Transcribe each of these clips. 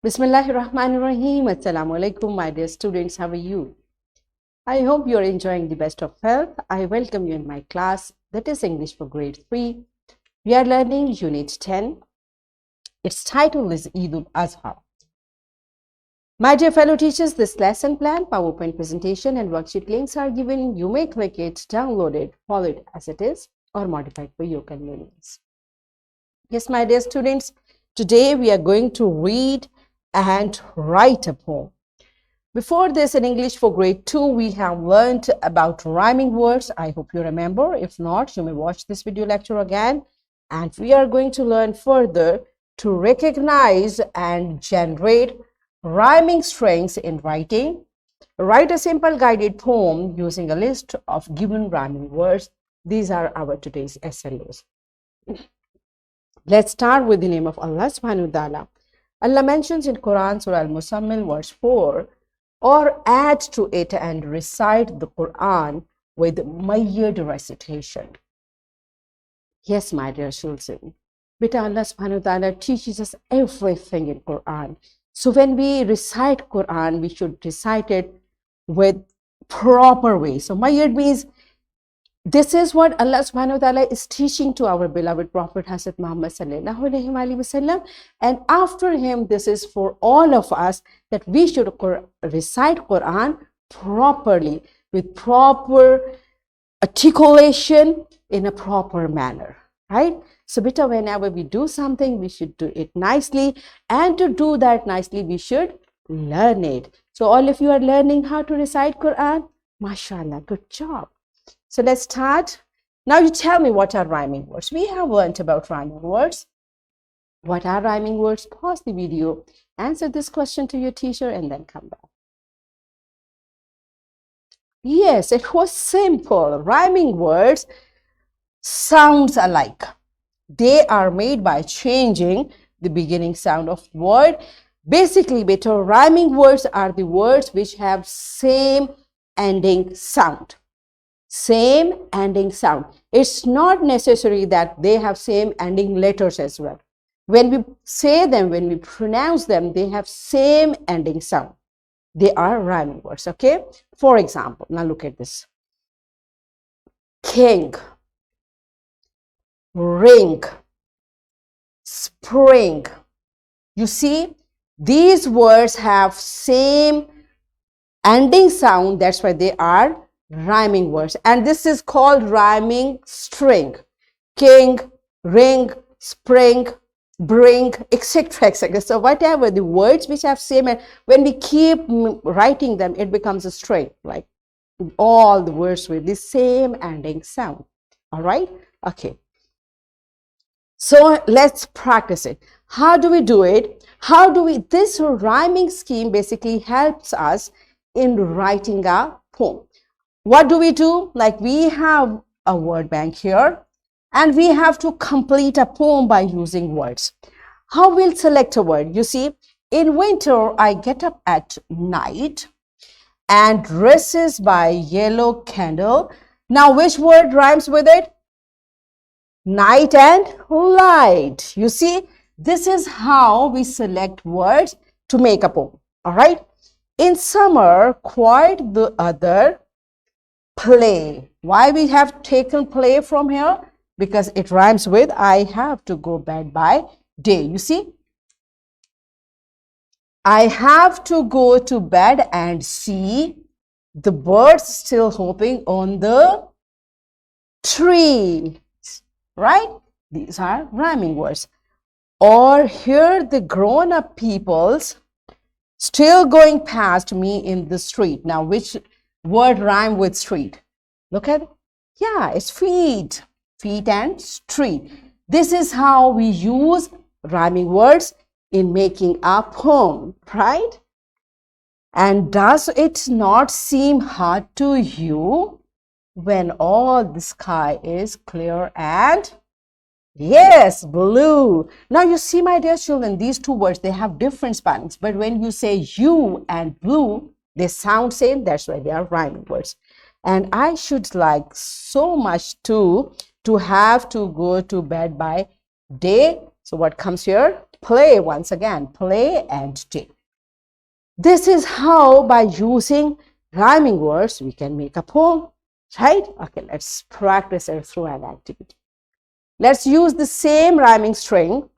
Bismillahirrahmanirrahim. Assalamu alaikum, my dear students. How are you? I hope you are enjoying the best of health. I welcome you in my class, that is English for grade 3. We are learning Unit 10. Its title is Eid al-Azha. My dear fellow teachers, this lesson plan, PowerPoint presentation and worksheet links are given. You may click it, download it, follow it as it is, or modify it for your convenience. Yes, my dear students, today we are going to read and write a poem. Before this, in English for grade 2, we have learned about rhyming words. I hope you remember. If not, you may watch this video lecture again. And we are going to learn further to recognize and generate rhyming strings in writing. Write a simple guided poem using a list of given rhyming words. These are our today's SLOs. Let's start with the name of Allah subhanahu wa ta'ala. Allah mentions in Quran Surah Al-Muzammil verse 4, or add to it and recite the Quran with Mayyad recitation. Yes, my dear children, Beta, Allah subhanahu wa ta'ala teaches us everything in Quran. So when we recite Quran, we should recite it with proper way. So Mayyad means this is what Allah subhanahu wa ta'ala is teaching to our beloved Prophet Hazrat Muhammad sallallahu alaihi wasallam. And after him, this is for all of us that we should recite Quran properly with proper articulation in a proper manner, right? So beta, whenever we do something, we should do it nicely. And to do that nicely, we should learn it. So all of you are learning how to recite Quran. MashaAllah, good job. So let's start. Now you tell me, what are rhyming words? We have learned about rhyming words. What are rhyming words? Pause the video, answer this question to your teacher, and then come back. Yes, it was simple. Rhyming words sounds alike. They are made by changing the beginning sound of word. Basically, beta, rhyming words are the words which have same ending sound. Same ending sound. It's not necessary that they have same ending letters as well. When we say them, when we pronounce them, they have same ending sound. They are rhyming words, okay? For example, now look at this. King, ring, spring. You see, these words have same ending sound. That's why they are rhyming words, and this is called rhyming string. King, ring, spring, bring, etc., etc. So whatever the words which have same, and when we keep writing them, it becomes a string, like all the words with the same ending sound. All right, okay. So let's practice it. How do we do it? This rhyming scheme basically helps us in writing a poem. What do? Like, we have a word bank here, and we have to complete a poem by using words. How we'll select a word? You see, in winter, I get up at night and dresses by yellow candle. Now, which word rhymes with it? Night and light. You see, this is how we select words to make a poem. All right. In summer, quite the other play. Why we have taken play from here? Because it rhymes with I have to go bed by day. You see, I have to go to bed and see the birds still hopping on the tree, right? These are rhyming words. Or here the grown-up peoples still going past me in the street. Now, which word rhyme with street? Look at it. Yeah, it's feet. Feet and street. This is how we use rhyming words in making a poem, right? And does it not seem hard to you when all the sky is clear and yes, blue? Now you see, my dear children, these two words, they have different spellings, but when you say you and blue, they sound same. That's why they are rhyming words. And I should like so much to have to go to bed by day. So what comes here? play, once again, play and take. This is how, by using rhyming words, we can make a poem, right? Okay, let's practice it through an activity. Let's use the same rhyming string,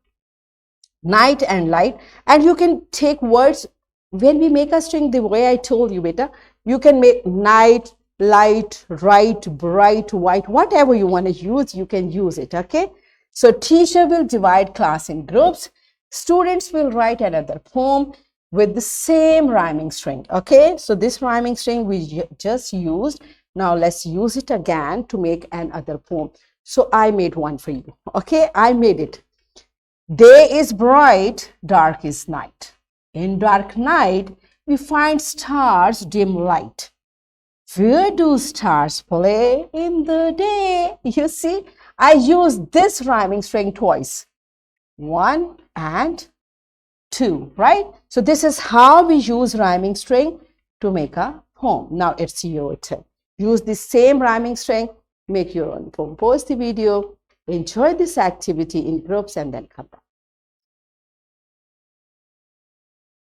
night and light, and you can take words. When we make a string, the way I told you, beta, you can make night, light, right, bright, white, whatever you want to use, you can use it, okay? So teacher will divide class in groups. Students will write another poem with the same rhyming string, okay? So this rhyming string we just used. Now let's use it again to make another poem. So I made one for you, okay? I made it. Day is bright, dark is night. In dark night, we find stars dim light. Where do stars play in the day? You see, I used this rhyming string twice. 1 and 2, right? So this is how we use rhyming string to make a poem. Now it's your turn. Use the same rhyming string, make your own poem. Pause the video, enjoy this activity in groups, and then come back.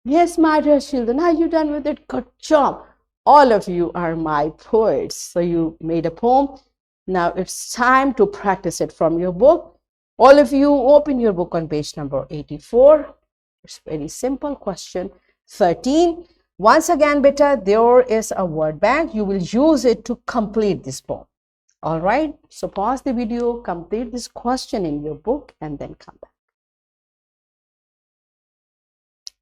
Yes, my dear children, are you done with it? Good job. All of you are my poets. So you made a poem. Now it's time to practice it from your book. All of you open your book on page number 84. It's very simple. Question 13. Once again, beta, there is a word bank. You will use it to complete this poem. All right. So pause the video, complete this question in your book, and then come back.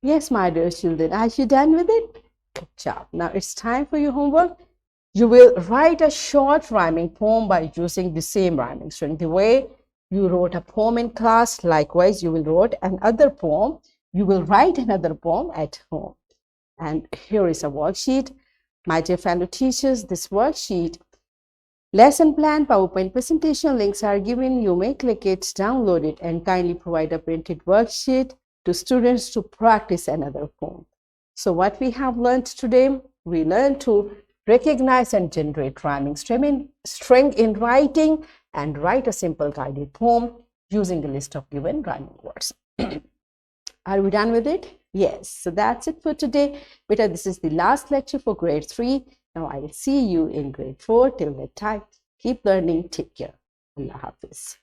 Yes, my dear children, are you done with it? Good job. Now it's time for your homework. You will write a short rhyming poem by using the same rhyming string. The way you wrote a poem in class, likewise, you will write another poem. You will write another poem at home. And here is a worksheet. My dear fellow teachers, this worksheet, lesson plan, PowerPoint presentation links are given. You may click it, download it, and kindly provide a printed worksheet to students to practice another poem. So what we have learned today, we learned to recognize and generate rhyming string in writing and write a simple guided poem using a list of given rhyming words. Are we done with it? Yes. So that's it for today. Beta, this is the last lecture for grade 3. Now I will see you in grade 4. Till that time, keep learning. Take care. Allah Hafiz.